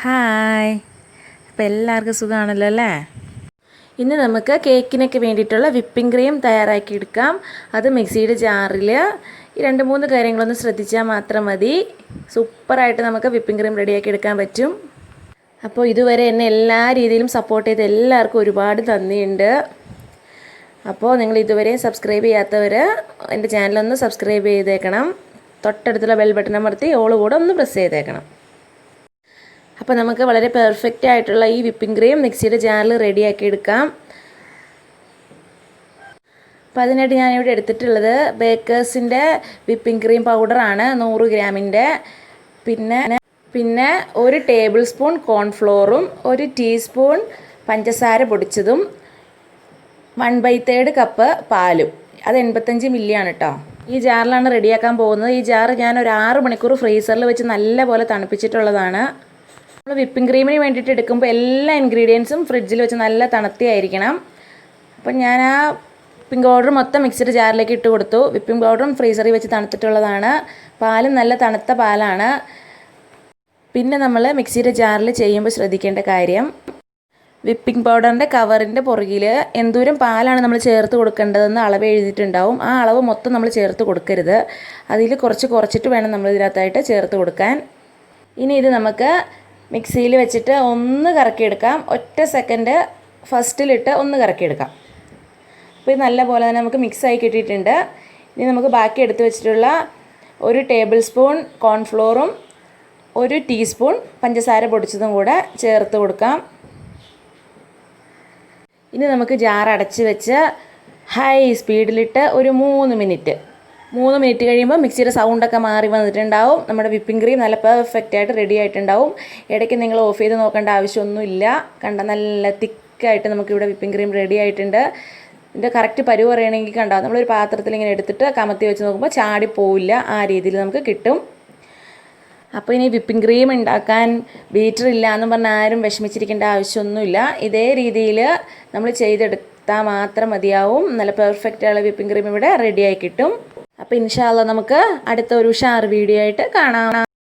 Hi, അപ്പോൾ എല്ലാവർക്കും സുഖമാണല്ലോ അല്ലേ? ഇന്ന് നമുക്ക് കേക്കിനൊക്കെ വേണ്ടിയിട്ടുള്ള വിപ്പിംഗ് ക്രീം തയ്യാറാക്കിയെടുക്കാം. അത് മിക്സിയുടെ ജാറിൽ ഈ 2-3 കാര്യങ്ങളൊന്ന് ശ്രദ്ധിച്ചാൽ മാത്രം മതി. സൂപ്പറായിട്ട് നമുക്ക് വിപ്പിംഗ് ക്രീം റെഡിയാക്കി എടുക്കാൻ പറ്റും. അപ്പോൾ ഇതുവരെ എന്നെ എല്ലാ രീതിയിലും സപ്പോർട്ട് ചെയ്ത് എല്ലാവർക്കും ഒരുപാട് നന്ദിയുണ്ട്. അപ്പോൾ നിങ്ങൾ ഇതുവരെ സബ്സ്ക്രൈബ് ചെയ്യാത്തവർ എൻ്റെ ചാനലൊന്ന് സബ്സ്ക്രൈബ് ചെയ്തേക്കണം. തൊട്ടടുത്തുള്ള ബെൽ ബട്ടൺ അമർത്തി ഓൾ കൂടെ ഒന്ന് പ്രസ് ചെയ്തേക്കണം. അപ്പോൾ നമുക്ക് വളരെ പെർഫെക്റ്റ് ആയിട്ടുള്ള ഈ വിപ്പിംഗ് ക്രീം മിക്സിയുടെ ജാറിൽ റെഡിയാക്കി എടുക്കാം. അപ്പോൾ അതിനായിട്ട് ഞാനിവിടെ എടുത്തിട്ടുള്ളത് ബേക്കേഴ്സിൻ്റെ വിപ്പിംഗ് ക്രീം പൗഡറാണ് 100 ഗ്രാമിൻ്റെ. പിന്നെ 1 ടേബിൾ സ്പൂൺ കോൺഫ്ലോറും 1 ടീസ്പൂൺ പഞ്ചസാര പൊടിച്ചതും 1/3 കപ്പ് പാലും. അത് 85 മില്ലിയാണ് കേട്ടോ. ഈ ജാറിലാണ് റെഡിയാക്കാൻ പോകുന്നത്. ഈ ജാർ ഞാൻ ഒരു 6 മണിക്കൂർ ഫ്രീസറിൽ വെച്ച് നല്ലപോലെ തണുപ്പിച്ചിട്ടുള്ളതാണ്. നമ്മൾ വിപ്പിംഗ് ക്രീമിന് വേണ്ടിയിട്ട് എടുക്കുമ്പോൾ എല്ലാ ഇൻഗ്രീഡിയൻസും ഫ്രിഡ്ജിൽ വെച്ച് നല്ല തണുത്തിയായിരിക്കണം. അപ്പം ഞാൻ ആ വിപ്പിംഗ് പൗഡർ മൊത്തം മിക്സിയുടെ ജാറിലേക്ക് ഇട്ട് കൊടുത്തു. വിപ്പിംഗ് പൗഡറും ഫ്രീസറിൽ വെച്ച് തണുത്തിട്ടുള്ളതാണ്. പാലും നല്ല തണുത്ത പാലാണ്. പിന്നെ നമ്മൾ മിക്സിയുടെ ജാറിൽ ചെയ്യുമ്പോൾ ശ്രദ്ധിക്കേണ്ട കാര്യം, വിപ്പിംഗ് പൗഡറിൻ്റെ കവറിൻ്റെ പുറകിൽ എന്തോരം പാലാണ് നമ്മൾ ചേർത്ത് കൊടുക്കേണ്ടതെന്ന് അളവ് എഴുതിയിട്ടുണ്ടാവും. ആ അളവ് മൊത്തം നമ്മൾ ചേർത്ത് കൊടുക്കരുത്. അതിൽ കുറച്ചിട്ട് വേണം നമ്മൾ ഇതിനകത്തായിട്ട് ചേർത്ത് കൊടുക്കാൻ. ഇനി ഇത് നമുക്ക് മിക്സിയിൽ വെച്ചിട്ട് ഒന്ന് കറക്കിയെടുക്കാം. ഒറ്റ സെക്കൻഡ് ഫസ്റ്റിലിട്ട് ഒന്ന് കറക്കിയെടുക്കാം. അപ്പോൾ ഇത് നല്ല പോലെ തന്നെ നമുക്ക് മിക്സായി കിട്ടിയിട്ടുണ്ട്. ഇനി നമുക്ക് ബാക്കി എടുത്ത് വെച്ചിട്ടുള്ള 1 ടേബിൾ സ്പൂൺ കോൺഫ്ലോറും 1 ടീസ്പൂൺ പഞ്ചസാര പൊടിച്ചതും കൂടെ ചേർത്ത് കൊടുക്കാം. ഇനി നമുക്ക് ജാർ അടച്ച് വെച്ച് ഹൈ സ്പീഡിലിട്ട് ഒരു 3 മിനിറ്റ് കഴിയുമ്പോൾ മിക്സിയുടെ സൗണ്ടൊക്കെ മാറി വന്നിട്ടുണ്ടാവും. നമ്മുടെ വിപ്പിംഗ് ക്രീം നല്ല പെർഫെക്റ്റായിട്ട് റെഡി ആയിട്ടുണ്ടാവും. ഇടയ്ക്ക് നിങ്ങൾ ഓഫ് ചെയ്ത് നോക്കേണ്ട ആവശ്യമൊന്നുമില്ല. കണ്ട നല്ല തിക്കായിട്ട് നമുക്കിവിടെ വിപ്പിംഗ് ക്രീം റെഡി ആയിട്ടുണ്ട്. ഇതിൻ്റെ കറക്റ്റ് പരുവ് അറിയണമെങ്കിൽ കണ്ടാവും, നമ്മളൊരു പാത്രത്തിൽ ഇങ്ങനെ എടുത്തിട്ട് കമത്തി വെച്ച് നോക്കുമ്പോൾ ചാടിപ്പോവില്ല. ആ രീതിയിൽ നമുക്ക് കിട്ടും. അപ്പോൾ ഇനി വിപ്പിംഗ് ക്രീം ഉണ്ടാക്കാൻ ബീറ്റർ ഇല്ല എന്ന് പറഞ്ഞാൽ ആരും വിഷമിച്ചിരിക്കേണ്ട ആവശ്യമൊന്നുമില്ല. ഇതേ രീതിയിൽ നമ്മൾ ചെയ്തെടുത്താൽ മാത്രം മതിയാവും. നല്ല പെർഫെക്റ്റായുള്ള വിപ്പിംഗ് ക്രീം ഇവിടെ റെഡിയായി കിട്ടും. അപ്പോൾ ഇൻഷാ അല്ലാഹ് നമുക്ക് അടുത്ത ഒരു ഉഷാർ വീഡിയോ ആയിട്ട് കാണാം.